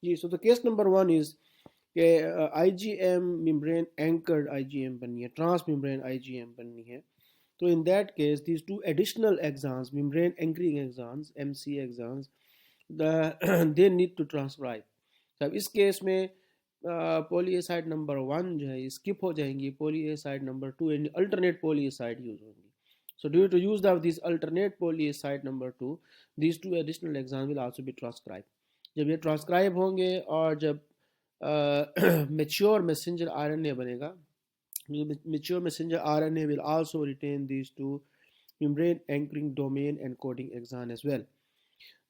Ji, so the case number one is कि IgM membrane anchored IgM बननी है, transmembrane IgM बननी है. So in that case, these two additional exons, membrane anchoring exons, MC exons, they need to transcribe. तो अब इस case में poly A site number 1 जो है स्किप हो जाएंगी, पॉलीएसाइड नंबर 2 यानी अल्टरनेट पॉलीएसाइड यूज होंगी. So due to use of this alternate polyacid number 2, these two additional exons will also be transcribed. जब ये ट्रांसक्राइब होंगे और जब मेच्योर मैसेंजर आरएनए बनेगा, mature messenger RNA will also retain these two membrane anchoring domain and coding exon as well.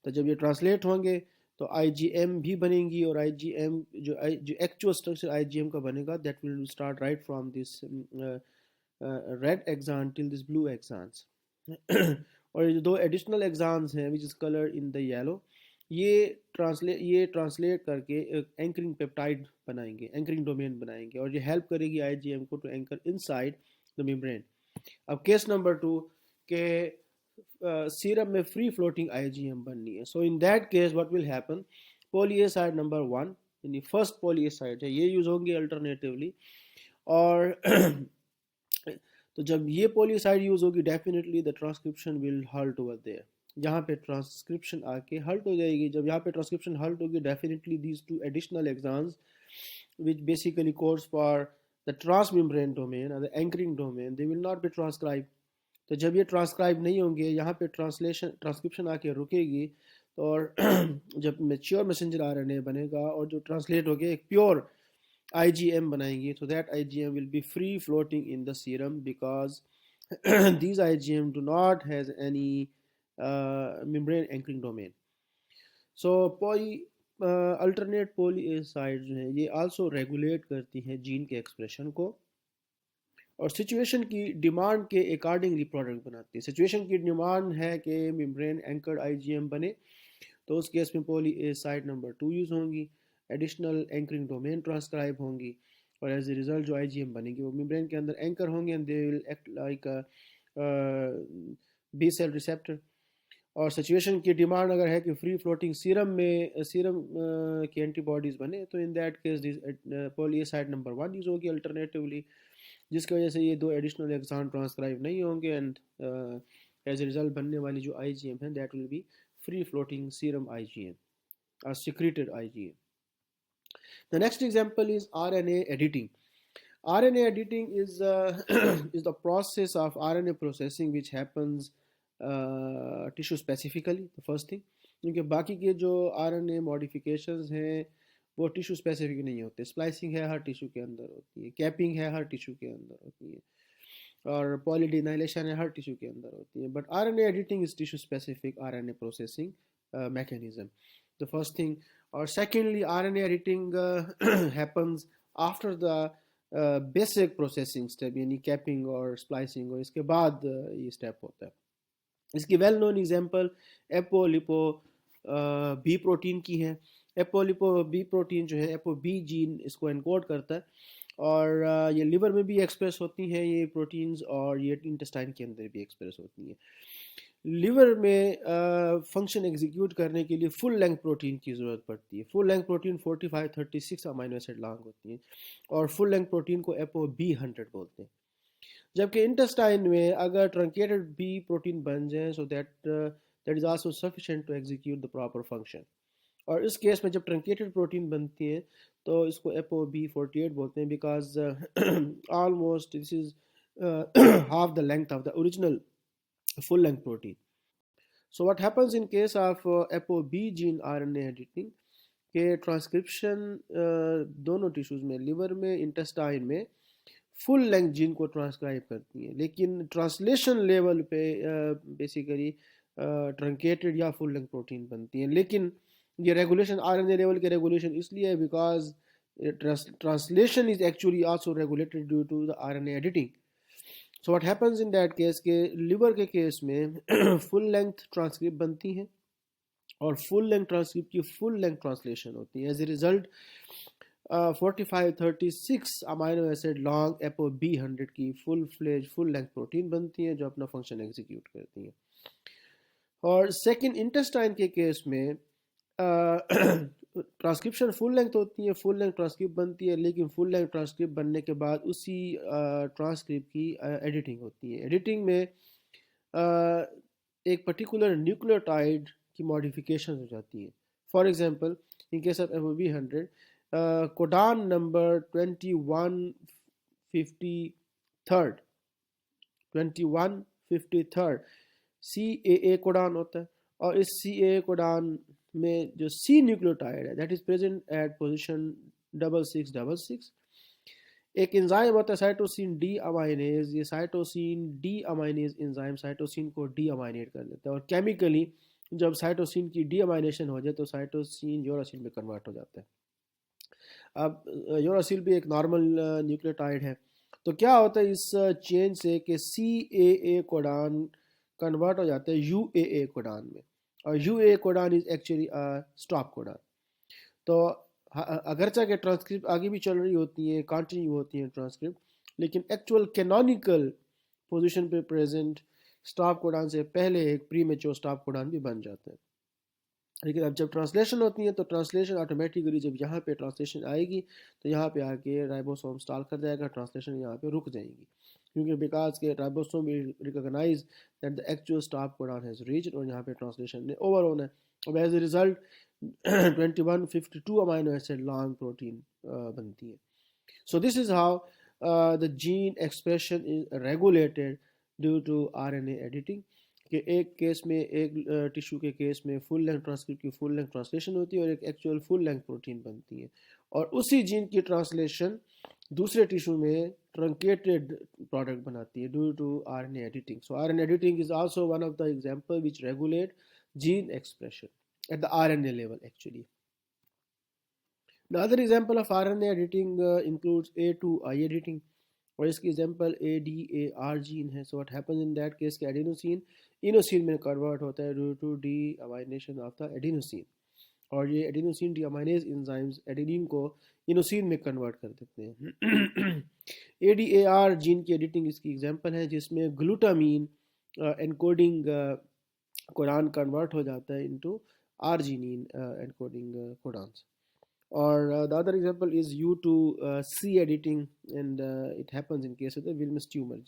तो जब ये translate होंगे तो IgM भी बनेंगी और IgM जो एक्चुअल स्ट्रक्चर IgM का बनेगा that will start right from this red exon till this blue exons. और ये दो एडिशनल एग्जाम्स हैं which is colour in the yellow, ये ट्रांसलेट करके एक एंकरिंग पेप्टाइड बनाएंगे, एंकरिंग डोमेन बनाएंगे और ये हेल्प करेगी आईजीएम को to anchor inside the membrane. अब केस नंबर 2 के सीरम में फ्री फ्लोटिंग आईजीएम बननी है. So in that case what will happen, poly A site number 1 यानी फर्स्ट पॉलीएसाइड है ये यूज होंगे अल्टरनेटिवली. और तो जब ये पॉलीसाइड यूज होगी definitely the transcription will halt over there. यहाँ पे ट्रांसक्रिप्शन आके हल्ट हो जाएगी. जब यहाँ पे ट्रांसक्रिप्शन हल्ट होगी definitely these two additional exams which basically codes for the transmembrane domain or the anchoring domain, they will not be transcribed. तो जब ये ट्रांसक्राइब नहीं होंगे यहाँ पे ट्रांसक्रिप्शन आके रुकेगी और जब मेच्योर मैसेंजर आरएनए बनेगा और जो ट्रांसलेट होके एक प्योर IgM बनाएंगे, so that IgM will be free floating in the serum because these IgM do not has any membrane anchoring domain. So alternate poly A site जो है ये आल्सो रेगुलेट करती हैं जीन के एक्सप्रेशन को और सिचुएशन की डिमांड के अकॉर्डिंगली प्रोडक्ट बनाती है. सिचुएशन की डिमांड है कि मेम्ब्रेन एंकर्ड IgM बने तो उस केस में पॉलीएसाइड नंबर 2 यूज़ होंगी, एडिशनल एंकरिंग डोमेन ट्रांसक्राइब होंगी और एज ए रिजल्ट जो IgM बनेगी वो मेम्ब्रेन के अंदर एंकर होंगे and they will act like B cell receptor. और सिचुएशन की डिमांड अगर है कि फ्री फ्लोटिंग सीरम की एंटीबॉडीज़ बने तो in that case this poly A site number 1 use होगी अल्टरनेटिवली, जिसकी वजह से ये दो एडिशनल एक्सान ट्रांसक्राइब नहीं होंगे एंड एज ए रिजल्ट बनने वाली जो IgM है that will be free floating serum IgM or secreted IgM. The next example is RNA editing. RNA editing is is the process of RNA processing which happens tissue specifically. The first thing, क्योंकि बाकी के जो RNA modifications हैं वो tissue specific नहीं होते. Splicing है हर tissue के अंदर होती है, कैपिंग है हर टिश्यू के अंदर होती है और पॉलीडिनाइलेशन है हर टिश्यू के अंदर होती है. But RNA editing is tissue specific RNA processing mechanism, the first thing. और secondly RNA editing happens after the basic processing step यानी कैपिंग और स्प्लाइसिंग और इसके बाद ये स्टेप होता है. इसकी well known example apolipo B protein की है. एपोलिपो बी प्रोटीन जो है एपो बी जीन इसको एनकोड करता है और ये लिवर में भी एक्सप्रेस होती हैं ये प्रोटीन्स और ये इंटेस्टाइन के अंदर भी एक्सप्रेस होती हैं. लिवर में फंक्शन एग्जीक्यूट करने के लिए फुल लेंथ प्रोटीन की ज़रूरत पड़ती है. Full length protein 45-36 amino acid long होती है और फुल लेंथ प्रोटीन को एपो बी 100 बोलते हैं. जबकि इंटेस्टाइन में अगर ट्रंकेटेड बी प्रोटीन बन जाए so that is also sufficient to execute the proper function. और इस केस में जब ट्रंकेटेड प्रोटीन बनती है तो इसको एपो बी 48 बोलते हैं because almost this is half the length of the original full length protein. So what happens in case of ApoB gene RNA editing के ट्रांसक्रिप्शन दोनों टिश्यूज में लिवर में इंटेस्टाइन में फुल लेंथ जीन को transcribe करती है, लेकिन translation level पे बेसिकली ट्रंकेटेड या फुल लेंथ प्रोटीन बनती है. लेकिन ये रेगुलेशन RNA लेवल के रेगुलेशन इसलिए है because translation is actually also regulated due to the RNA editing. So what happens in that case के लिवर के केस में फुल लेंथ ट्रांसक्रिप्ट बनती हैं और फुल लेंथ ट्रांसक्रिप्ट की फुल लेंथ ट्रांसलेशन होती है. As a result 45-36 amino acid long apo B 100 की full fledged full length protein बनती है जो अपना फंक्शन एग्जीक्यूट करती है. और सेकेंड इंटेस्टाइन के केस में ट्रांसक्रिप्शन फुल लेंथ होती है, फुल लेंथ ट्रांसक्रिप्ट बनती है, लेकिन फुल लेंथ ट्रांसक्रिप्ट बनने के बाद उसी ट्रांसक्रिप्ट की एडिटिंग होती है। एडिटिंग में एक पर्टिकुलर न्यूक्लियोटाइड की मॉडिफिकेशन हो जाती है। For example, in case of MOB100, codon number 2153 2153 CAA codon होता है, और इस CAA कोडान में जो C न्यूक्लियोटाइड है that is present at position 6666। एक एंजाइम होता है साइटोसिन डी अमाइनेज, ये cytosine D aminase enzyme cytosine को डी अमाइनेट कर देता है, और केमिकली जब साइटोसिन की डी अमाइनेशन हो जाए तो साइटोसिन यूरासिल में कन्वर्ट हो जाता है। अब यूरासिल भी एक नॉर्मल न्यूक्लियोटाइड है, तो क्या होता है इस चेन से कि CAA कोडान कन्वर्ट हो जाता है UAA कोडान में, और UAA codon is actually stop codon. तो अगरचा के ट्रांसक्रिप्ट आगे भी चल रही होती हैं, कंटिन्यू होती हैं ट्रांसक्रिप्ट, लेकिन एक्चुअल कैनोनिकल पोजीशन पे प्रेजेंट स्टॉप कोडान से पहले एक प्री मेच्योर स्टॉप कोडान भी बन जाता है। लेकिन अब जब ट्रांसलेशन होती है तो ट्रांसलेशन ऑटोमेटिकली जब यहाँ पे ट्रांसलेशन आएगी तो यहाँ पे आके राइबोसोम स्टॉल कर जाएगा, ट्रांसलेशन यहाँ पे रुक जाएगी, क्योंकि बिकॉज के ribosome recognize that the actual stop codon has reached, और यहाँ पे ट्रांसलेशन ने ओवर होना है। अब as a result 2152 amino acid long protein बनती है। So this is how the gene expression is regulated due to RNA editing, कि एक केस में एक टिश्यू के केस में फुल लेंथ ट्रांसक्रिप्ट की फुल लेंथ ट्रांसलेशन होती है और एक एक्चुअल फुल लेंथ प्रोटीन बनती है, और उसी जीन की ट्रांसलेशन दूसरे टिश्यू में ट्रंकेटेड प्रोडक्ट बनाती है due to RNA editing. So RNA editing is also one of the example which regulate gene expression at the RNA level actually. The other example of RNA editing includes A to I editing, और इसकी example ADAR gene है. So what happens in that case कि adenosine inosine में convert होता है due to deamination of the adenosine, और ये adenosine deaminase enzymes adenine को इनोसिन में कन्वर्ट कर देते हैं. ADAR जीन की एडिटिंग इसकी एग्जाम्पल है, जिसमें ग्लूटामीन एनकोडिंग कोडान कन्वर्ट हो जाता है into arginine encoding codons. Or the other example is U to C editing, and it happens in case of the Wilms tumor.